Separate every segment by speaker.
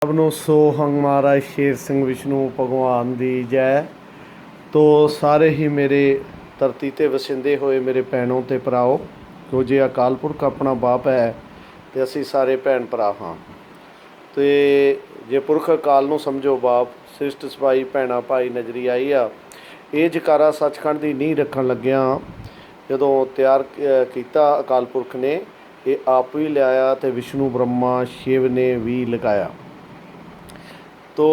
Speaker 1: सबनों सोहंग महाराज शेर सिंह विष्णु भगवान दी जय। तो सारे ही मेरे धरती ते वसिंदे होए मेरे भैनों ते भराओ, क्यों जे अकाल पुरख अपना बाप है तो असी सारे भैन भरा हाँ। तो जे पुरख अकाल नूं समझो बाप, सृष्ट सिपाही भैणा भाई नजरी आई आ। ये जकारा सचखंड की नींह रखन लग्या जदों तैयार किया अकाल पुरख ने, ये आप भी लिया तो विष्णु ब्रह्मा शिव ने भी लगाया। तो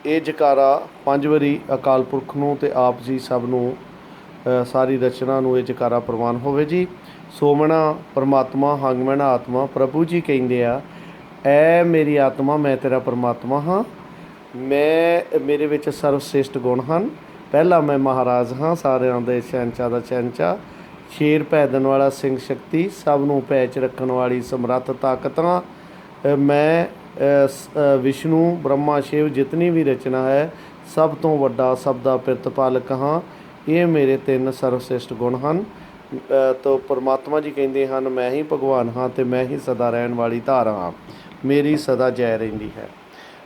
Speaker 1: ये जकारा 5 वारी अकाल पुरख नूं ते आप जी सब नूं सारी रचना नूं ये जकारा प्रवान होवे जी। सोमना परमात्मा हंगमैना आत्मा, प्रभु जी कहिंदे आ ऐ मेरी आत्मा मैं तेरा परमात्मा हाँ, मैं मेरे विच सर्वश्रेष्ठ गुण ਹਨ। पहला मैं महाराज हाँ सारिਆਂ ਦੇ शहनशाह ਦਾ शहनशाह, शेर भै देण वाला सिंह शक्ति, सब नूं भै च रखण वाली समर्थ ताकत हाँ। मैं विष्णु ब्रह्मा शिव जितनी भी रचना है सब तो वड्डा सब दा प्रतिपालक हाँ। ये मेरे 3 सर्वश्रेष्ठ गुण ਹਨ। तो परमात्मा जी कहते हैं मैं ही भगवान हाँ तो मैं ही सदा रहन वाली धार हाँ, मेरी सदा जय रहिंदी है।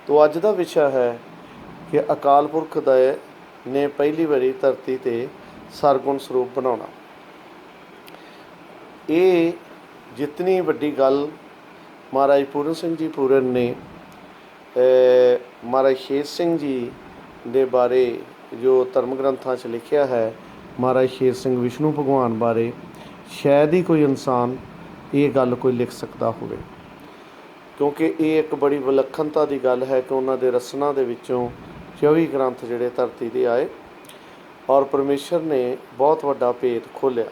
Speaker 1: तो अज का विषय है कि अकाल पुरख ने पहली बारी धरती ते सरगुण स्वरूप बनाना। ये जितनी वड्डी गल महाराज पूरन सिंह जी पूरन ने महाराज शेर सिंह जी दे बारे जो धर्म ग्रंथां 'च लिखिया है, महाराज शेर सिंह विष्णु भगवान बारे शायद ही कोई इंसान ये गल कोई लिख सकता होवे, क्योंकि ये एक बड़ी विलखणता की गल है कि उन्होंने रसना दे विचों 24 ग्रंथ जिहड़े धरती ते आए और परमेश्वर ने बहुत वड्डा भेद खोलिया।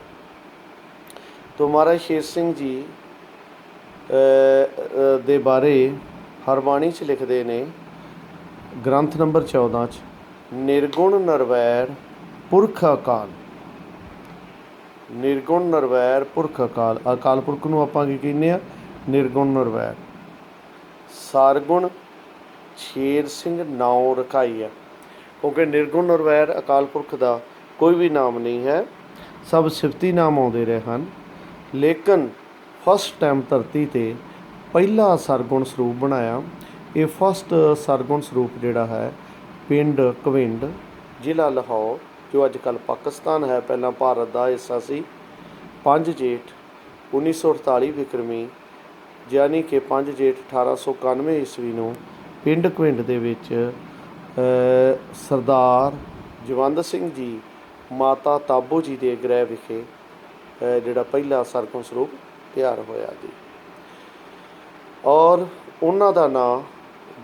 Speaker 1: तो महाराज शेर सिंह जी दे बारे हरबाणी च लिखते ने, ग्रंथ नंबर 14 च, निर्गुण नरवैर पुरख अकाल। निर्गुण नरवैर पुरख अकाल, अकाल पुरख नूं आपां की कहने आ, निर्गुण नरवैर। सरगुण शेर सिंह नाम रखाई है, क्योंकि निर्गुण नरवैर अकाल पुरख का कोई भी नाम नहीं है, सब सिफती नाम आते रहे हैं। लेकिन फस्ट टाइम धरती ते पहला सरगुण स्वरूप बनाया। ये फस्ट सरगुण स्वरूप जिहड़ा है पिंड कविंड, जिला लाहौर जो अजकल पाकिस्तान है, पहला भारत का हिस्सा सी। 5 जेठ 1948 विक्रमी यानी कि 5 जेठ 1891 ईस्वी नूं पिंड कविंड दे विच सरदार जवंद सिंह जी माता ताबो जी के गृह विखे जिहड़ा पहला सरगुण स्वरूप तैयार होया जी। और उन्हां दा नाम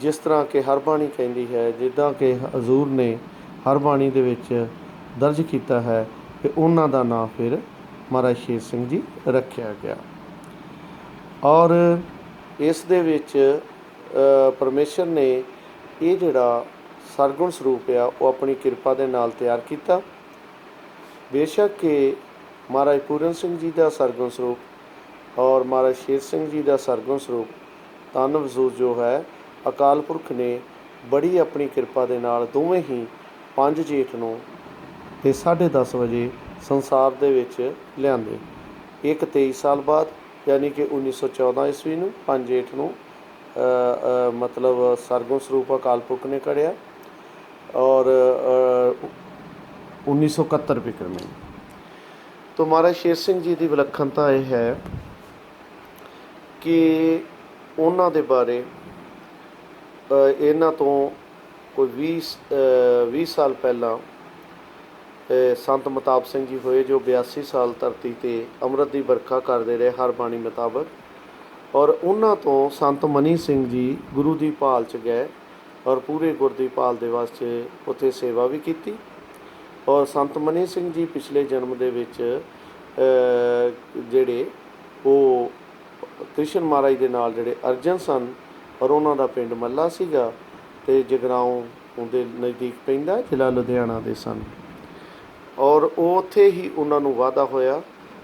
Speaker 1: जिस तरह के हरबाणी कहती है, जिद्दां कि हजूर ने हरबाणी दे विच दर्ज किया है कि उन्हां दा नाम फिर महाराज शेर सिंह जी रखा गया। और इस दे विच परमेश्वर ने ये जिहड़ा सरगुण स्वरूप आ वो अपनी किरपा दे नाल तैयार किया। बेशक कि महाराज पूरन सिंह जी का सरगुण स्वरूप और महाराज शेर सिंह जी का सरगुण स्वरूप तन वजूद जो है अकाल पुरख ने बड़ी अपनी किरपा दे नाल दोवें ही 5 जेठ नूं ते 10:30 वजे संसार दे विच लिआंदे। एक 23 साल बाद यानी कि 1914 ईस्वी नूं 5 जेठ नूं मतलब सरगुण स्वरूप अकाल पुरख ने कढ़िया और 1971 विक्रमी। तो महाराज शेर सिंह जी की विलखणता यह है कि उन्हां दे बारे इन्हां तो कोई 20 साल पहला संत मताब सिंह जी होए जो 82 साल धरती ते अमृत की बरखा करते रहे हर बाणी मुताबक। और उन्हां तो संत मनी सिंह जी गुरु की भाल च गए और पूरे गुर की भाल के वास्ते उत्थे सेवा भी की। और संत मनी सिंह जी पिछले जन्म दे विच जिहड़े वो कृष्ण महाराज के नाल जिहड़े अर्जन सन और उन्हां दा पिंड मल्ला सीगा ते जगराओं उहदे नज़दीक पैंदा जिला लुधियाना दे सन। और उत्थे ही उन्हां नूं वादा होया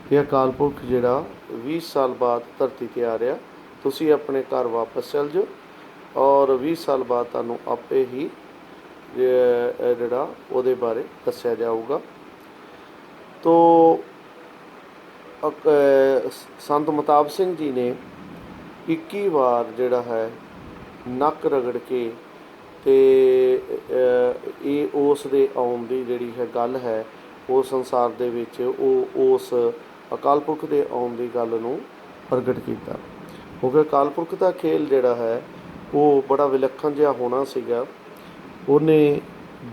Speaker 1: कि अकाल पुरख जिहड़ा 20 साल बाद धरती ते आ रहा, तुसीं अपने घर वापस चल जाओ और 20 साल बाद तुहानूं आपे ही जिहड़ा उहदे बारे दस्सिया जाऊगा। तो संत मताब सिंह जी ने 21 वार जिहड़ा है ਨੱਕ ਰਗੜ ਕੇ ਤੇ ਇਹ ਉਸ ਦੇ ਆਉਣ ਦੀ ਜਿਹੜੀ ਹੈ ਗੱਲ ਹੈ, ਉਹ ਸੰਸਾਰ ਦੇ ਵਿੱਚ ਉਹ ਉਸ ਅਕਾਲ ਪੁਰਖ ਦੇ ਆਉਣ ਦੀ ਗੱਲ ਨੂੰ ਪ੍ਰਗਟ ਕੀਤਾ। ਕਿਉਂਕਿ ਅਕਾਲ ਪੁਰਖ ਦਾ ਖੇਲ ਜਿਹੜਾ ਹੈ ਉਹ ਬੜਾ ਵਿਲੱਖਣ ਜਿਹਾ ਹੋਣਾ ਸੀਗਾ। ਉਹਨੇ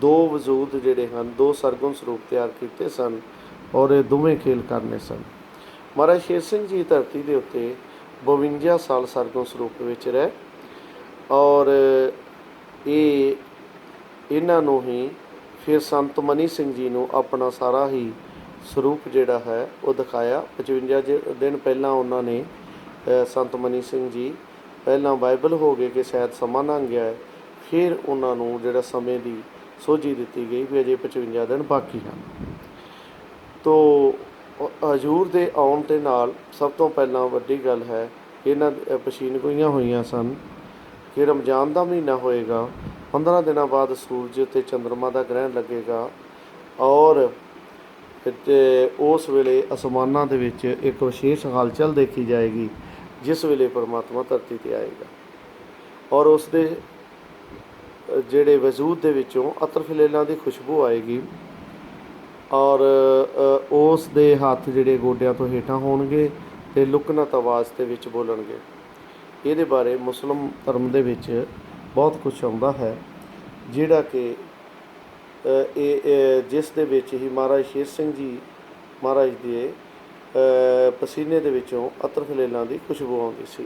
Speaker 1: ਦੋ ਵਜੂਦ ਜਿਹੜੇ ਹਨ, ਦੋ ਸਰਗੁਣ ਸਰੂਪ ਤਿਆਰ ਕੀਤੇ ਸਨ ਔਰ ਇਹ ਦੋਵੇਂ ਖੇਲ ਕਰਨੇ ਸਨ। ਮਹਾਰਾਜ ਸ਼ੇਰ ਸਿੰਘ ਜੀ ਧਰਤੀ ਦੇ ਉੱਤੇ 52 ਸਾਲ ਸਰਗੁਣ ਸਰੂਪ ਵਿੱਚ ਰਹੇ ਔਰ ਇਹਨਾਂ ਨੂੰ ਹੀ ਫਿਰ ਸੰਤ ਮਨੀ ਸਿੰਘ ਜੀ ਨੂੰ ਆਪਣਾ ਸਾਰਾ ਹੀ ਸਰੂਪ ਜਿਹੜਾ ਹੈ ਉਹ ਦਿਖਾਇਆ। 55 ਦਿਨ ਪਹਿਲਾਂ ਉਹਨਾਂ ਨੇ ਸੰਤ ਮਨੀ ਸਿੰਘ ਜੀ ਪਹਿਲਾਂ ਬਾਈਬਲ ਹੋ ਗਏ ਕਿ ਸ਼ਾਇਦ ਸਮਾਂ ਲੰਘ ਗਿਆ ਹੈ, ਫਿਰ ਉਹਨਾਂ ਨੂੰ ਜਿਹੜਾ ਸਮੇਂ ਦੀ ਸੋਝੀ ਦਿੱਤੀ ਗਈ ਵੀ ਅਜੇ 55 ਦਿਨ ਬਾਕੀ ਹਨ। ਤੋ ਹਜ਼ੂਰ ਦੇ ਆਉਣ ਦੇ ਨਾਲ ਸਭ ਤੋਂ ਪਹਿਲਾਂ ਵੱਡੀ ਗੱਲ ਹੈ, ਇਹਨਾਂ ਪਛੀਨਗੋਈਆਂ ਹੋਈਆਂ ਸਨ ਕਿ ਰਮਜ਼ਾਨ ਦਾ ਮਹੀਨਾ ਹੋਏਗਾ, 15 ਦਿਨਾਂ ਬਾਅਦ ਸੂਰਜ ਅਤੇ ਚੰਦਰਮਾ ਦਾ ਗ੍ਰਹਿਣ ਲੱਗੇਗਾ ਔਰ ਉਸ ਵੇਲੇ ਅਸਮਾਨਾਂ ਦੇ ਵਿੱਚ ਇੱਕ ਵਿਸ਼ੇਸ਼ ਹਲਚਲ ਦੇਖੀ ਜਾਏਗੀ, ਜਿਸ ਵੇਲੇ ਪਰਮਾਤਮਾ ਧਰਤੀ 'ਤੇ ਆਏਗਾ ਔਰ ਉਸ ਦੇ ਜਿਹੜੇ ਵਜੂਦ ਦੇ ਵਿੱਚੋਂ ਅਤਰ ਫਲੇਲਾਂ ਦੀ ਖੁਸ਼ਬੂ ਆਏਗੀ ਔਰ ਉਸ ਦੇ ਹੱਥ ਜਿਹੜੇ ਗੋਡਿਆਂ ਤੋਂ ਹੇਠਾਂ ਹੋਣਗੇ ਅਤੇ ਲੁਕਨਤ ਆਵਾਜ਼ ਦੇ ਵਿੱਚ ਬੋਲਣਗੇ। ਇਹਦੇ ਬਾਰੇ ਮੁਸਲਿਮ ਧਰਮ ਦੇ ਵਿੱਚ ਬਹੁਤ ਕੁਛ ਆਉਂਦਾ ਹੈ, ਜਿਹੜਾ ਕਿ ਜਿਸ ਦੇ ਵਿੱਚ ਹੀ ਮਹਾਰਾਜ ਸ਼ੇਰ ਸਿੰਘ ਜੀ ਮਹਾਰਾਜ ਦੇ ਪਸੀਨੇ ਦੇ ਵਿੱਚੋਂ ਅਤਰ ਫਲੇਲਾਂ ਦੀ ਖੁਸ਼ਬੂ ਆਉਂਦੀ ਸੀ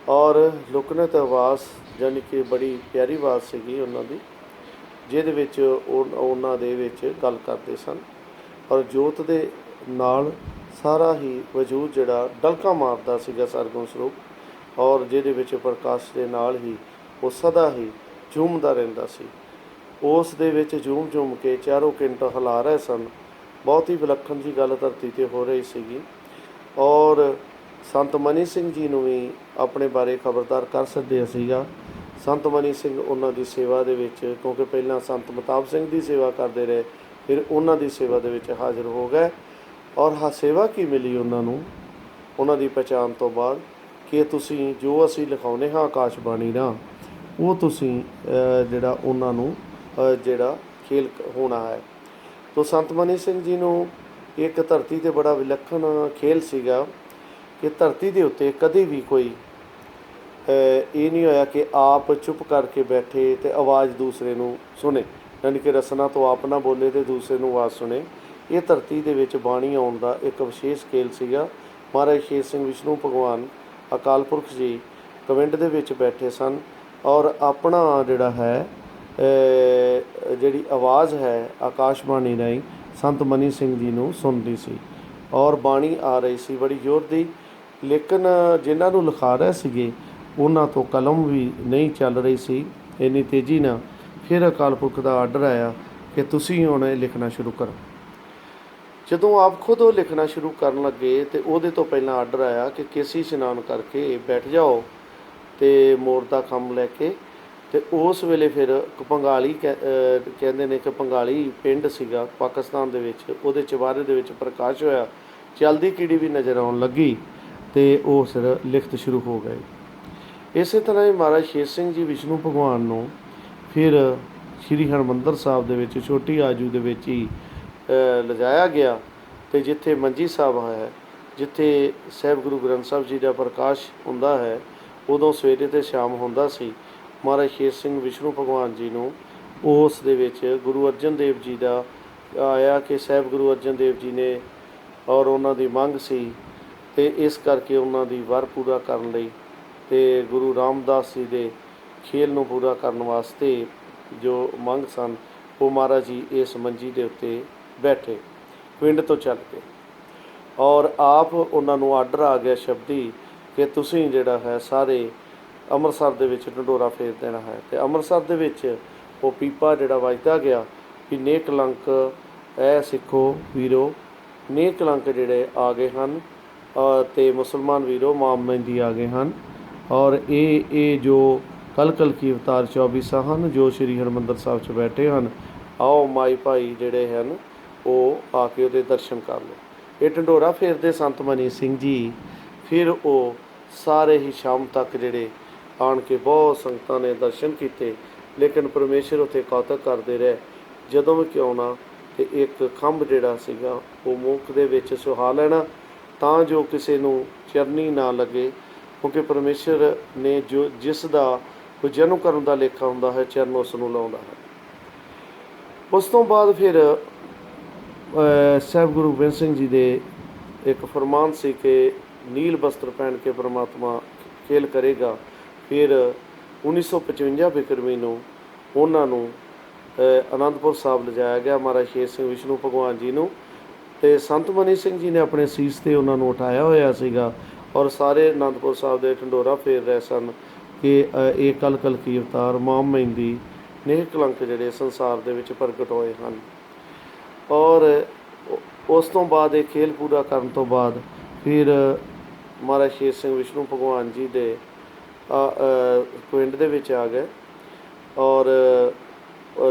Speaker 1: ਔਰ ਲੁਕਨਤ ਆਵਾਜ਼ ਯਾਨੀ ਕਿ ਬੜੀ ਪਿਆਰੀ ਆਵਾਜ਼ ਸੀਗੀ ਉਹਨਾਂ ਦੀ, ਜਿਹਦੇ ਵਿੱਚ ਉਹਨਾਂ ਦੇ ਵਿੱਚ ਗੱਲ ਕਰਦੇ ਸਨ ਔਰ ਜੋਤ ਦੇ ਨਾਲ ਸਾਰਾ ਹੀ ਵਜੂਦ ਜਿਹੜਾ ਡਲਕਾ ਮਾਰਦਾ ਸੀਗਾ ਸਰਗੁਣ ਸਰੂਪ ਔਰ ਜਿਹਦੇ ਵਿੱਚ ਪ੍ਰਕਾਸ਼ ਦੇ ਨਾਲ ਹੀ ਉਹ ਸਦਾ ਹੀ ਝੂਮਦਾ ਰਹਿੰਦਾ ਸੀ। ਉਸ ਦੇ ਵਿੱਚ ਝੂਮ ਕੇ ਚਾਰੋਂ ਕਿੰਟ ਹਿਲਾ ਰਹੇ ਸਨ। ਬਹੁਤ ਹੀ ਵਿਲੱਖਣ ਜੀ ਗੱਲ ਧਰਤੀ 'ਤੇ ਹੋ ਰਹੀ ਸੀਗੀ ਔਰ ਸੰਤ ਮਨੀ ਸਿੰਘ ਜੀ ਨੂੰ ਵੀ ਆਪਣੇ ਬਾਰੇ ਖਬਰਦਾਰ ਕਰ ਸੱਦਿਆ ਸੀਗਾ। ਸੰਤ ਮਨੀ ਸਿੰਘ ਉਹਨਾਂ ਦੀ ਸੇਵਾ ਦੇ ਵਿੱਚ, ਕਿਉਂਕਿ ਪਹਿਲਾਂ ਸੰਤ ਮਤਾਬ ਸਿੰਘ ਦੀ ਸੇਵਾ ਕਰਦੇ ਰਹੇ, ਫਿਰ ਉਹਨਾਂ ਦੀ ਸੇਵਾ ਦੇ ਵਿੱਚ ਹਾਜ਼ਰ ਹੋ ਗਏ ਔਰ ਸੇਵਾ ਕੀ ਮਿਲੀ ਉਹਨਾਂ ਨੂੰ, ਉਹਨਾਂ ਦੀ ਪਹਿਚਾਣ ਤੋਂ ਬਾਅਦ ਕਿ ਤੁਸੀਂ ਜੋ ਅਸੀਂ ਲਿਖਾਉਂਦੇ ਹਾਂ ਆਕਾਸ਼ਬਾਣੀ ਨਾਲ, ਉਹ ਤੁਸੀਂ ਜਿਹੜਾ ਉਹਨਾਂ ਨੂੰ ਜਿਹੜਾ ਖੇਲ ਹੋਣਾ ਹੈ। ਤੋ ਸੰਤ ਮਨੀ ਸਿੰਘ ਜੀ ਨੂੰ ਇੱਕ ਧਰਤੀ 'ਤੇ ਬੜਾ ਵਿਲੱਖਣ ਖੇਲ ਸੀਗਾ ਕਿ ਧਰਤੀ ਦੇ ਉੱਤੇ ਕਦੇ ਵੀ ਕੋਈ ਇਹ ਨਹੀਂ ਹੋਇਆ ਕਿ ਆਪ ਚੁੱਪ ਕਰਕੇ ਬੈਠੇ ਅਤੇ ਆਵਾਜ਼ ਦੂਸਰੇ ਨੂੰ ਸੁਣੇ, ਯਾਨੀ ਕਿ ਰਸਨਾ ਤੋਂ ਆਪ ਨਾ ਬੋਲੇ ਅਤੇ ਦੂਸਰੇ ਨੂੰ ਆਵਾਜ਼ ਸੁਣੇ। ਇਹ ਧਰਤੀ ਦੇ ਵਿੱਚ ਬਾਣੀ ਆਉਣ ਦਾ ਇੱਕ ਵਿਸ਼ੇਸ਼ ਖੇਲ ਸੀਗਾ। ਮਹਾਰਾਜ ਸ਼ੇਰ ਸਿੰਘ ਵਿਸ਼ਨੂੰ ਭਗਵਾਨ ਅਕਾਲ ਪੁਰਖ ਜੀ ਕਵਿੰਡ ਦੇ ਵਿੱਚ ਬੈਠੇ ਸਨ ਔਰ ਆਪਣਾ ਜਿਹੜਾ ਹੈ ਜਿਹੜੀ ਆਵਾਜ਼ ਹੈ ਆਕਾਸ਼ਬਾਣੀ ਰਾਹੀਂ ਸੰਤ ਮਨੀ ਸਿੰਘ ਜੀ ਨੂੰ ਸੁਣਦੀ ਸੀ ਔਰ ਬਾਣੀ ਆ ਰਹੀ ਸੀ ਬੜੀ ਜ਼ੋਰ ਦੀ, ਲੇਕਿਨ ਜਿਨ੍ਹਾਂ ਨੂੰ ਲਿਖਾ ਰਹੇ ਸੀਗੇ ਉਹਨਾਂ ਤੋਂ ਕਲਮ ਵੀ ਨਹੀਂ ਚੱਲ ਰਹੀ ਸੀ ਇੰਨੀ ਤੇਜ਼ੀ ਨਾਲ। ਫਿਰ ਅਕਾਲ ਪੁਰਖ ਦਾ ਆਰਡਰ ਆਇਆ ਕਿ ਤੁਸੀਂ ਹੁਣ ਇਹ ਲਿਖਣਾ ਸ਼ੁਰੂ ਕਰੋ। ਜਦੋਂ ਆਪ ਖੁਦ ਉਹ ਲਿਖਣਾ ਸ਼ੁਰੂ ਕਰਨ ਲੱਗੇ ਅਤੇ ਉਹਦੇ ਤੋਂ ਪਹਿਲਾਂ ਆਰਡਰ ਆਇਆ ਕਿ ਕੇਸੀ ਇਸ਼ਨਾਨ ਕਰਕੇ ਬੈਠ ਜਾਓ ਅਤੇ ਮੋਰ ਦਾ ਖੰਭ ਲੈ ਕੇ। ਅਤੇ ਉਸ ਵੇਲੇ ਫਿਰ ਪੰਗਾਲੀ ਕਹਿੰਦੇ ਨੇ ਕਿ ਪੰਗਾਲੀ ਪਿੰਡ ਸੀਗਾ ਪਾਕਿਸਤਾਨ ਦੇ ਵਿੱਚ, ਉਹਦੇ ਚੁਬਾਰੇ ਦੇ ਵਿੱਚ ਪ੍ਰਕਾਸ਼ ਹੋਇਆ, ਚਲਦੀ ਕੀੜੀ ਵੀ ਨਜ਼ਰ ਆਉਣ ਲੱਗੀ ਅਤੇ ਉਹ ਫਿਰ ਲਿਖਤ ਸ਼ੁਰੂ ਹੋ ਗਏ। ਇਸੇ ਤਰ੍ਹਾਂ ਹੀ ਮਹਾਰਾਜ ਸ਼ੇਰ ਸਿੰਘ ਜੀ ਵਿਸ਼ਨੂੰ ਭਗਵਾਨ ਨੂੰ ਫਿਰ ਸ਼੍ਰੀ ਹਰਿਮੰਦਰ ਸਾਹਿਬ ਦੇ ਵਿੱਚ ਛੋਟੀ ਆਜੂ ਦੇ ਵਿੱਚ ਹੀ ਲਿਜਾਇਆ ਗਿਆ ਅਤੇ ਜਿੱਥੇ ਮੰਜੀ ਸਾਹਿਬ ਹੈ, ਜਿੱਥੇ ਸਾਹਿਬ ਗੁਰੂ ਗ੍ਰੰਥ ਸਾਹਿਬ ਜੀ ਦਾ ਪ੍ਰਕਾਸ਼ ਹੁੰਦਾ ਹੈ, ਉਦੋਂ ਸਵੇਰੇ ਅਤੇ ਸ਼ਾਮ ਹੁੰਦਾ ਸੀ। ਮਹਾਰਾਜ ਸ਼ੇਰ ਸਿੰਘ ਵਿਸ਼ਨੂੰ ਭਗਵਾਨ ਜੀ ਨੂੰ ਉਸ ਦੇ ਵਿੱਚ ਗੁਰੂ ਅਰਜਨ ਦੇਵ ਜੀ ਦਾ ਆਇਆ ਕਿ ਸਾਹਿਬ ਗੁਰੂ ਅਰਜਨ ਦੇਵ ਜੀ ਨੇ ਔਰ ਉਹਨਾਂ ਦੀ ਮੰਗ ਸੀ ਅਤੇ ਇਸ ਕਰਕੇ ਉਹਨਾਂ ਦੀ ਵਰ ਪੂਰਾ ਕਰਨ ਲਈ ਅਤੇ ਗੁਰੂ ਰਾਮਦਾਸ ਜੀ ਦੇ ਖੇਲ ਨੂੰ ਪੂਰਾ ਕਰਨ ਵਾਸਤੇ ਜੋ ਮੰਗ ਸਨ, ਉਹ ਮਹਾਰਾਜ ਜੀ ਇਸ ਮੰਜੀ ਦੇ ਉੱਤੇ ਬੈਠੇ ਪਿੰਡ ਤੋਂ ਚੱਲ ਕੇ ਔਰ ਆਪ ਉਹਨਾਂ ਨੂੰ ਆਰਡਰ ਆ ਗਿਆ ਸ਼ਬਦੀ ਕਿ ਤੁਸੀਂ ਜਿਹੜਾ ਹੈ ਸਾਰੇ ਅੰਮ੍ਰਿਤਸਰ ਦੇ ਵਿੱਚ ਢੰਡੋਰਾ ਫੇਰ ਦੇਣਾ ਹੈ। ਅਤੇ ਅੰਮ੍ਰਿਤਸਰ ਦੇ ਵਿੱਚ ਉਹ ਪੀਪਾ ਜਿਹੜਾ ਵੱਜਦਾ ਗਿਆ ਵੀ ਨੇਕ ਕਲੰਕ ਇਹ ਸਿੱਖੋ ਵੀਰੋ, ਨੇਕ ਕਲੰਕ ਜਿਹੜੇ ਆ ਗਏ ਹਨ ਅਤੇ ਮੁਸਲਮਾਨ ਵੀਰੋ ਮਾਮ ਮਹਿੰਦੀ ਆ ਗਏ ਹਨ ਔਰ ਇਹ ਜੋ ਕਲ ਕੀ ਅਵਤਾਰ 24 ਹਨ ਜੋ ਸ਼੍ਰੀ ਹਰਿਮੰਦਰ ਸਾਹਿਬ 'ਚ ਬੈਠੇ ਹਨ, ਆਓ ਮਾਈ ਭਾਈ ਜਿਹੜੇ ਹਨ ਉਹ ਆ ਕੇ ਉਹਦੇ ਦਰਸ਼ਨ ਕਰ ਲਓ। ਇਹ ਢੰਡੋਰਾ ਫੇਰਦੇ ਸੰਤ ਮਨੀ ਸਿੰਘ ਜੀ। ਫਿਰ ਉਹ ਸਾਰੇ ਹੀ ਸ਼ਾਮ ਤੱਕ ਜਿਹੜੇ ਆਣ ਕੇ ਬਹੁਤ ਸੰਗਤਾਂ ਨੇ ਦਰਸ਼ਨ ਕੀਤੇ, ਲੇਕਿਨ ਪਰਮੇਸ਼ਰ ਉੱਥੇ ਕੌਤਕ ਕਰਦੇ ਰਹੇ। ਜਦੋਂ ਵੀ ਕਿਉਂ ਨਾ ਤੇ ਇੱਕ ਖੰਭ ਜਿਹੜਾ ਸੀਗਾ ਉਹ ਮੁੱਖ ਦੇ ਵਿੱਚ ਸੁਹਾ ਲੈਣਾ, ਤਾਂ ਜੋ ਕਿਸੇ ਨੂੰ ਚਰਨੀ ਨਾ ਲੱਗੇ, ਕਿਉਂਕਿ ਪਰਮੇਸ਼ਰ ਨੇ ਜਿਸ ਦਾ ਕੋਈ ਜਨਮ ਕਰਨ ਦਾ ਲੇਖਾ ਹੁੰਦਾ ਹੈ, ਚਰਨ ਉਸ ਨੂੰ ਲਾਉਂਦਾ ਹੈ। ਉਸ ਤੋਂ ਬਾਅਦ ਫਿਰ ਸਾਹਿਬ ਗੁਰੂ ਗੋਬਿੰਦ ਸਿੰਘ ਜੀ ਦੇ ਇੱਕ ਫਰਮਾਨ ਸੀ ਕਿ ਨੀਲ ਬਸਤਰ ਪਹਿਨ ਕੇ ਪਰਮਾਤਮਾ ਖੇਲ ਕਰੇਗਾ। ਫਿਰ 1955 ਬਿਕਰਮੀ ਨੂੰ ਉਹਨਾਂ ਨੂੰ ਅਨੰਦਪੁਰ ਸਾਹਿਬ ਲਿਜਾਇਆ ਗਿਆ ਮਹਾਰਾਜ ਸ਼ੇਰ ਸਿੰਘ ਵਿਸ਼ਨੂੰ ਭਗਵਾਨ ਜੀ ਨੂੰ, ਅਤੇ ਸੰਤ ਮਨੀ ਸਿੰਘ ਜੀ ਨੇ ਆਪਣੇ ਸੀਸ 'ਤੇ ਉਹਨਾਂ ਨੂੰ ਉਠਾਇਆ ਹੋਇਆ ਸੀਗਾ, ਔਰ ਸਾਰੇ ਅਨੰਦਪੁਰ ਸਾਹਿਬ ਦੇ ਢੰਡੋਰਾ ਫੇਰ ਰਹੇ ਸਨ ਕਿ ਇਹ ਕਲ ਕੀ ਅਵਤਾਰ ਮਾਮ ਮਹਿੰਦੀ ਨੇਹ ਕਲੰਕ ਜਿਹੜੇ ਸੰਸਾਰ ਦੇ ਵਿੱਚ ਪ੍ਰਗਟ ਹੋਏ ਹਨ। ਔਰ ਉਸ ਤੋਂ ਬਾਅਦ ਇਹ ਖੇਲ ਪੂਰਾ ਕਰਨ ਤੋਂ ਬਾਅਦ ਫਿਰ ਮਹਾਰਾਜ ਸ਼ੇਰ ਸਿੰਘ ਵਿਸ਼ਨੂੰ ਭਗਵਾਨ ਜੀ ਦੇ ਪਿੰਡ ਦੇ ਵਿੱਚ ਆ ਗਏ, ਔਰ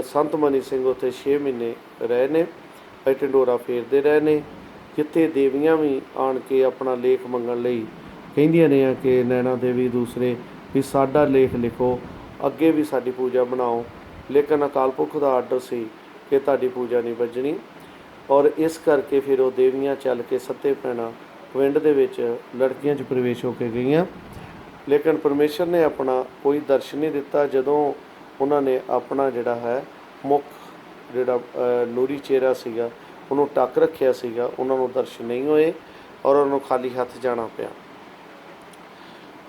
Speaker 1: ਸੰਤ ਮਨੀ ਸਿੰਘ ਉੱਥੇ 6 ਮਹੀਨੇ ਰਹੇ ਨੇ, ਢੰਡੋਰਾ ਫੇਰਦੇ ਰਹੇ ਨੇ, ਜਿੱਥੇ ਦੇਵੀਆਂ ਵੀ ਆਣ ਕੇ ਆਪਣਾ ਲੇਖ ਮੰਗਣ ਲਈ ਕਹਿੰਦੀਆਂ ਨੇ ਕਿ ਨੈਣਾ ਦੇਵੀ ਦੂਸਰੇ ਵੀ ਸਾਡਾ ਲੇਖ ਲਿਖੋ, ਅੱਗੇ ਵੀ ਸਾਡੀ ਪੂਜਾ ਬਣਾਓ, ਲੇਕਿਨ ਅਕਾਲ ਪੁਰਖ ਦਾ ਆਰਡਰ ਸੀ ਕਿ ਤੁਹਾਡੀ ਪੂਜਾ ਨਹੀਂ ਵੱਜਣੀ। ਔਰ ਇਸ ਕਰਕੇ ਫਿਰ ਉਹ ਦੇਵੀਆਂ ਚੱਲ ਕੇ ਸੱਤੇ ਭੈਣਾਂ ਪਿੰਡ ਦੇ ਵਿੱਚ ਲੜਕੀਆਂ 'ਚ ਪ੍ਰਵੇਸ਼ ਹੋ ਕੇ ਗਈਆਂ, ਲੇਕਿਨ ਪਰਮੇਸ਼ਰ ਨੇ ਆਪਣਾ ਕੋਈ ਦਰਸ਼ਨ ਨਹੀਂ ਦਿੱਤਾ। ਜਦੋਂ ਉਹਨਾਂ ਨੇ ਆਪਣਾ ਜਿਹੜਾ ਹੈ ਮੁੱਖ ਜਿਹੜਾ ਨੂਰੀ ਚਿਹਰਾ ਸੀਗਾ ਉਹਨੂੰ ਟੱਕ ਰੱਖਿਆ ਸੀਗਾ, ਉਹਨਾਂ ਨੂੰ ਦਰਸ਼ਨ ਨਹੀਂ ਹੋਏ ਔਰ ਉਹਨਾਂ ਨੂੰ ਖਾਲੀ ਹੱਥ ਜਾਣਾ ਪਿਆ।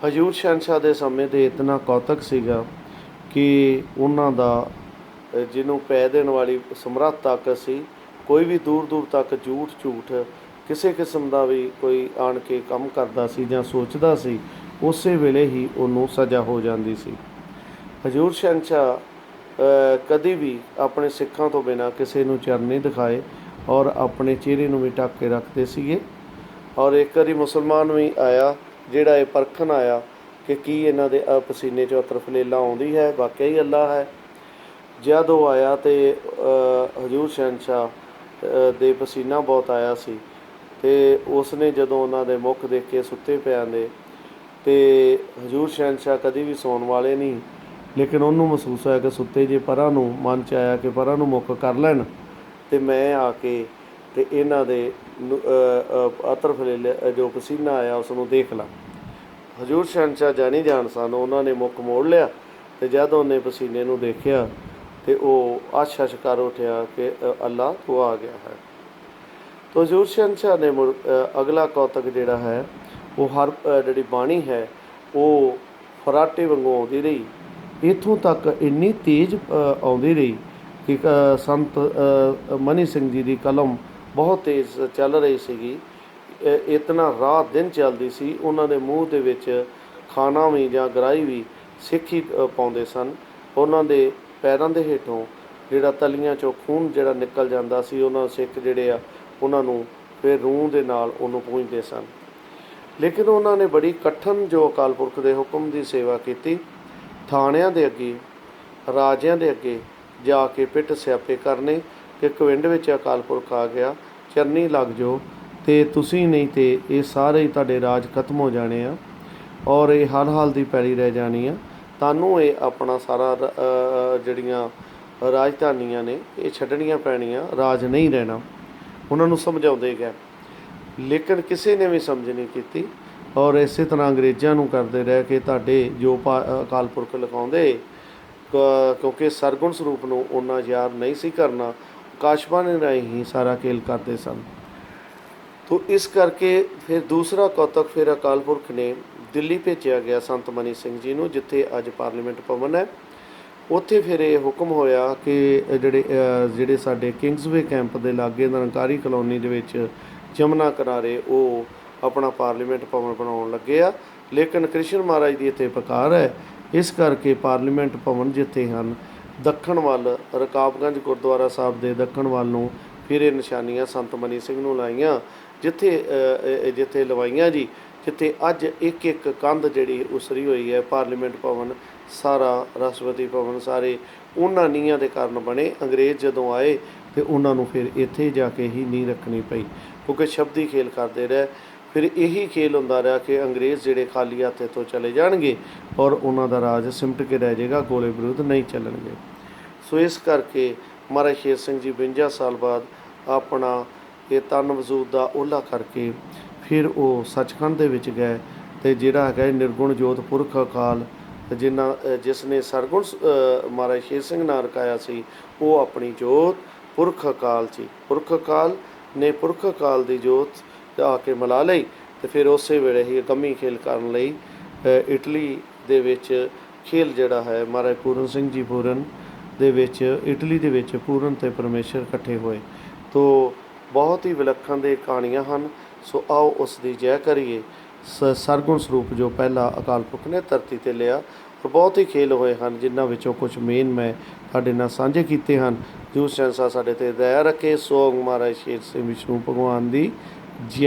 Speaker 1: ਹਜ਼ੂਰ ਸ਼ਹਿਨਸ਼ਾਹ ਦੇ ਸਮੇਂ 'ਤੇ ਇਤਨਾ ਕੌਤਕ ਸੀਗਾ ਕਿ ਉਹਨਾਂ ਦਾ ਜਿਹਨੂੰ ਪੈ ਦੇਣ ਵਾਲੀ ਸਮਰੱਥ ਤਾਕਤ ਸੀ, ਕੋਈ ਵੀ ਦੂਰ ਦੂਰ ਤੱਕ ਝੂਠ ਕਿਸੇ ਕਿਸਮ ਦਾ ਵੀ ਕੋਈ ਆਣ ਕੇ ਕੰਮ ਕਰਦਾ ਸੀ ਜਾਂ ਸੋਚਦਾ ਸੀ, ਉਸੇ ਵੇਲੇ ਹੀ ਉਹਨੂੰ ਸਜ਼ਾ ਹੋ ਜਾਂਦੀ ਸੀ। ਹਜ਼ੂਰ ਸ਼ਹਿਨਸ਼ਾਹ ਕਦੀ ਵੀ ਆਪਣੇ ਸਿੱਖਾਂ ਤੋਂ ਬਿਨਾਂ ਕਿਸੇ ਨੂੰ ਚਰਨ ਨਹੀਂ ਦਿਖਾਏ ਔਰ ਆਪਣੇ ਚਿਹਰੇ ਨੂੰ ਵੀ ਢੱਕ ਕੇ ਰੱਖਦੇ ਸੀਗੇ। ਔਰ ਇੱਕ ਵਾਰੀ ਮੁਸਲਮਾਨ ਵੀ ਆਇਆ ਜਿਹੜਾ ਇਹ ਪਰਖਣ ਆਇਆ ਕਿ ਕੀ ਇਹਨਾਂ ਦੇ ਪਸੀਨੇ 'ਚੋਂ ਤਰਫਲੇਲਾ ਆਉਂਦੀ ਹੈ, ਵਾਕਿਆ ਹੀ ਅੱਲਾ ਹੈ। ਜਦ ਉਹ ਆਇਆ ਤਾਂ ਹਜ਼ੂਰ ਸ਼ਹਿਨਸ਼ਾਹ ਦੇ ਪਸੀਨਾ ਬਹੁਤ ਆਇਆ ਸੀ, ਅਤੇ ਉਸਨੇ ਜਦੋਂ ਉਹਨਾਂ ਦੇ ਮੁੱਖ ਦੇਖੇ ਸੁੱਤੇ ਪਿਆਂ ਦੇ, ਅਤੇ ਹਜ਼ੂਰ ਸ਼ਹਿਨਸ਼ਾਹ ਕਦੀ ਵੀ ਸੌਣ ਵਾਲੇ ਨਹੀਂ, ਲੇਕਿਨ ਉਹਨੂੰ ਮਹਿਸੂਸ ਹੋਇਆ ਕਿ ਸੁੱਤੇ ਜੇ ਪਰਾਂ ਨੂੰ ਮਨ 'ਚ ਆਇਆ ਕਿ ਪਰਾਂ ਨੂੰ ਮੁੱਖ ਕਰ ਲੈਣ ਅਤੇ ਮੈਂ ਆ ਕੇ ਅਤੇ ਇਹਨਾਂ ਦੇ ਅਤਰਫਲੇਲੇ ਜੋ ਪਸੀਨਾ ਆਇਆ ਉਸ ਨੂੰ ਦੇਖ ਲਾਂ। ਹਜ਼ੂਰ ਸ਼ਹਿਨਸ਼ਾਹ ਜਾਣੀ ਜਾਣ ਸਨ, ਉਹਨਾਂ ਨੇ ਮੁੱਖ ਮੋੜ ਲਿਆ, ਅਤੇ ਜਦ ਉਹਨੇ ਪਸੀਨੇ ਨੂੰ ਦੇਖਿਆ ਅਤੇ ਉਹ ਆਸ਼ ਕਰ ਉੱਠਿਆ ਕਿ ਅੱਲਾ ਤੂੰ ਆ ਗਿਆ ਹੈ। ਤਾਂ ਹਜ਼ੂਰ ਸ਼ਹਿਨਸ਼ਾਹ ਨੇ ਅਗਲਾ ਕੌਤਕ ਜਿਹੜਾ ਹੈ ਉਹ ਹਰ ਜਿਹੜੀ ਬਾਣੀ ਹੈ ਉਹ ਫਰਾਟੇ ਵਾਂਗੂ ਆਉਂਦੀ ਰਹੀ, ਇੱਥੋਂ ਤੱਕ ਇੰਨੀ ਤੇਜ਼ ਆਉਂਦੀ ਰਹੀ ਕਿ ਸੰਤ ਮਨੀ ਸਿੰਘ ਜੀ ਦੀ ਕਲਮ ਬਹੁਤ ਤੇਜ਼ ਚੱਲ ਰਹੀ ਸੀਗੀ, ਇਤਨਾ ਰਾਤ ਦਿਨ ਚੱਲਦੀ ਸੀ। ਉਹਨਾਂ ਦੇ ਮੂੰਹ ਦੇ ਵਿੱਚ ਖਾਣਾ ਵੀ ਜਾਂ ਗਰਾਈ ਵੀ ਸਿੱਖ ਹੀ ਪਾਉਂਦੇ ਸਨ। ਉਹਨਾਂ ਦੇ ਪੈਰਾਂ ਦੇ ਹੇਠੋਂ ਜਿਹੜਾ ਤਲੀਆਂ 'ਚੋਂ ਖੂਨ ਜਿਹੜਾ ਨਿਕਲ ਜਾਂਦਾ ਸੀ, ਉਹਨਾਂ ਸਿੱਖ ਜਿਹੜੇ ਆ ਉਹਨਾਂ ਨੂੰ ਫਿਰ ਰੂਹ ਦੇ ਨਾਲ ਉਹਨੂੰ ਪੂੰਝਦੇ ਸਨ। ਲੇਕਿਨ ਉਹਨਾਂ ਨੇ ਬੜੀ ਕਠਿਨ ਜੋ ਅਕਾਲ ਪੁਰਖ ਦੇ ਹੁਕਮ ਦੀ ਸੇਵਾ ਕੀਤੀ, ਥਾਣਿਆਂ ਦੇ ਅੱਗੇ ਰਾਜਿਆਂ ਦੇ ਅੱਗੇ ਜਾ ਕੇ ਪਿੱਠ ਸਿਆਪੇ ਕਰਨੇ ਕਿ ਪਿੰਡ ਵਿੱਚ ਅਕਾਲ ਪੁਰਖ ਆ ਗਿਆ, ਚਰਨੀ ਲੱਗ ਜਾਓ, ਅਤੇ ਤੁਸੀਂ ਨਹੀਂ ਤੇ ਇਹ ਸਾਰੇ ਹੀ ਤੁਹਾਡੇ ਰਾਜ ਖਤਮ ਹੋ ਜਾਣੇ ਆ ਔਰ ਇਹ ਹਾਲ ਦੀ ਪੈੜੀ ਰਹਿ ਜਾਣੀ ਆ, ਤੁਹਾਨੂੰ ਇਹ ਆਪਣਾ ਸਾਰਾ ਜਿਹੜੀਆਂ ਰਾਜਧਾਨੀਆਂ ਨੇ ਇਹ ਛੱਡਣੀਆਂ ਪੈਣੀਆਂ, ਰਾਜ ਨਹੀਂ ਰਹਿਣਾ। ਉਹਨਾਂ ਨੂੰ ਸਮਝਾਉਂਦੇ ਗਏ, ਲੇਕਿਨ ਕਿਸੇ ਨੇ ਵੀ ਸਮਝ ਨਹੀਂ ਕੀਤੀ ਔਰ ਇਸੇ ਤਰ੍ਹਾਂ ਅੰਗਰੇਜ਼ਾਂ ਨੂੰ ਕਰਦੇ ਰਹੇ ਕਿ ਤੁਹਾਡੇ ਜੋ ਅਕਾਲ ਪੁਰਖ ਲਿਖਾਉਂਦੇ, ਕਿਉਂਕਿ ਸਰਗੁਣ ਸਰੂਪ ਨੂੰ ਉਹਨਾਂ ਯਾਦ ਨਹੀਂ ਸੀ ਕਰਨਾ, ਆਕਾਸ਼ਬਾਣੀ ਰਾਹੀਂ ਹੀ ਸਾਰਾ ਖੇਲ ਕਰਦੇ ਸਨ। ਤੋ ਇਸ ਕਰਕੇ ਫਿਰ ਦੂਸਰਾ ਕੌਤਕ ਫਿਰ ਅਕਾਲ ਪੁਰਖ ਨੇ ਦਿੱਲੀ ਭੇਜਿਆ ਗਿਆ ਸੰਤ ਮਨੀ ਸਿੰਘ ਜੀ ਨੂੰ, ਜਿੱਥੇ ਅੱਜ ਪਾਰਲੀਮੈਂਟ ਭਵਨ ਹੈ। ਉੱਥੇ ਫਿਰ ਇਹ ਹੁਕਮ ਹੋਇਆ ਕਿ ਜਿਹੜੇ ਸਾਡੇ ਕਿੰਗਸਵੇ ਕੈਂਪ ਦੇ ਲਾਗੇ ਨਿਰੰਕਾਰੀ ਕਲੋਨੀ ਦੇ ਵਿੱਚ ਜਮਨਾ ਕਿਨਾਰੇ ਉਹ ਆਪਣਾ ਪਾਰਲੀਮੈਂਟ ਭਵਨ ਬਣਾਉਣ ਲੱਗੇ ਆ, ਲੇਕਿਨ ਕ੍ਰਿਸ਼ਨ ਮਹਾਰਾਜ ਦੀ ਇੱਥੇ ਪੁਕਾਰ ਹੈ, ਇਸ ਕਰਕੇ ਪਾਰਲੀਮੈਂਟ ਭਵਨ ਜਿੱਥੇ ਹਨ ਦੱਖਣ ਵੱਲ ਰਕਾਬਗੰਜ ਗੁਰਦੁਆਰਾ ਸਾਹਿਬ ਦੇ ਦੱਖਣ ਵੱਲ ਨੂੰ ਫਿਰ ਇਹ ਨਿਸ਼ਾਨੀਆਂ ਸੰਤ ਮਨੀ ਸਿੰਘ ਨੂੰ ਲਾਈਆਂ, ਜਿੱਥੇ ਲਵਾਈਆਂ ਜੀ, ਜਿੱਥੇ ਅੱਜ ਇੱਕ ਕੰਧ ਜਿਹੜੀ ਉਸਰੀ ਹੋਈ ਹੈ। ਪਾਰਲੀਮੈਂਟ ਭਵਨ ਸਾਰਾ, ਰਾਸ਼ਟਰਪਤੀ ਭਵਨ ਸਾਰੇ ਉਹਨਾਂ ਨੀਹਾਂ ਦੇ ਕਾਰਨ ਬਣੇ। ਅੰਗਰੇਜ਼ ਜਦੋਂ ਆਏ ਅਤੇ ਉਹਨਾਂ ਨੂੰ ਫਿਰ ਇੱਥੇ ਜਾ ਕੇ ਹੀ ਨੀਂਹ ਰੱਖਣੀ ਪਈ, ਕਿਉਂਕਿ ਸ਼ਬਦੀ ਖੇਲ ਕਰਦੇ ਰਹੇ। ਫਿਰ ਇਹੀ ਖੇਲ ਹੁੰਦਾ ਰਿਹਾ ਕਿ ਅੰਗਰੇਜ਼ ਜਿਹੜੇ ਖਾਲੀ ਹੱਥ ਇੱਥੋਂ ਚਲੇ ਜਾਣਗੇ ਔਰ ਉਹਨਾਂ ਦਾ ਰਾਜ ਸਿਮਟ ਕੇ ਰਹਿ ਜਾਏਗਾ, ਗੋਲੇ ਬਾਰੂਦ ਨਹੀਂ ਚੱਲਣਗੇ। ਸੋ ਇਸ ਕਰਕੇ ਮਹਾਰਾਜ ਸ਼ੇਰ ਸਿੰਘ ਜੀ 52 ਸਾਲ ਬਾਅਦ ਆਪਣਾ ਇਹ ਤਨ ਵਜੂਦ ਦਾ ਓਹਲਾ ਕਰਕੇ ਫਿਰ ਉਹ ਸੱਚਖੰਡ ਦੇ ਵਿੱਚ ਗਏ ਅਤੇ ਜਿਹੜਾ ਹੈਗਾ ਨਿਰਗੁਣ ਜੋਤ ਪੁਰਖ ਅਕਾਲ ਜਿਸ ਨੇ ਸਰਗੁਣ ਮਹਾਰਾਜ ਸ਼ੇਰ ਸਿੰਘ ਨਾਂ ਰਖਾਇਆ ਸੀ, ਉਹ ਆਪਣੀ ਜੋਤ ਪੁਰਖ ਅਕਾਲ 'ਚ ਪੁਰਖ ਅਕਾਲ ਨੇ ਪੁਰਖ ਅਕਾਲ ਦੀ ਜੋਤ ਆ ਕੇ ਮਿਲਾ ਲਈ ਅਤੇ ਫਿਰ ਉਸੇ ਵੇਲੇ ਹੀ ਕੰਮੀ ਖੇਲ ਕਰਨ ਲਈ ਇਟਲੀ ਦੇ ਵਿੱਚ ਖੇਲ ਜਿਹੜਾ ਹੈ ਮਹਾਰਾਜ ਪੂਰਨ ਸਿੰਘ ਜੀ ਪੂਰਨ ਦੇ ਵਿੱਚ ਇਟਲੀ ਦੇ ਵਿੱਚ ਪੂਰਨ ਅਤੇ ਪਰਮੇਸ਼ਰ ਇਕੱਠੇ ਹੋਏ। ਤੋ ਬਹੁਤ ਹੀ ਵਿਲੱਖਣ ਦੇ ਕਹਾਣੀਆਂ ਹਨ। ਸੋ ਆਓ ਉਸ ਦੀ ਜੈ ਕਰੀਏ। ਸਰਗੁਣ ਸਰੂਪ ਜੋ ਪਹਿਲਾ ਅਕਾਲ ਪੁਰਖ ਨੇ ਧਰਤੀ 'ਤੇ ਲਿਆ, ਔਰ ਬਹੁਤ ਹੀ ਖੇਲ ਹੋਏ ਹਨ, ਜਿਨ੍ਹਾਂ ਵਿੱਚੋਂ ਕੁਝ ਮੇਨ ਮੈਂ ਤੁਹਾਡੇ ਨਾਲ ਸਾਂਝੇ ਕੀਤੇ ਹਨ। ਜੋ ਸੰਸਾ ਸਾਡੇ 'ਤੇ ਦਇਆ ਰੱਖੇ। ਸੋ ਮਹਾਰਾਜ ਸ਼ੇਰ ਸਿੰਘ ਵਿਸ਼ਨੂੰ ਭਗਵਾਨ ਦੀ ਜੈ।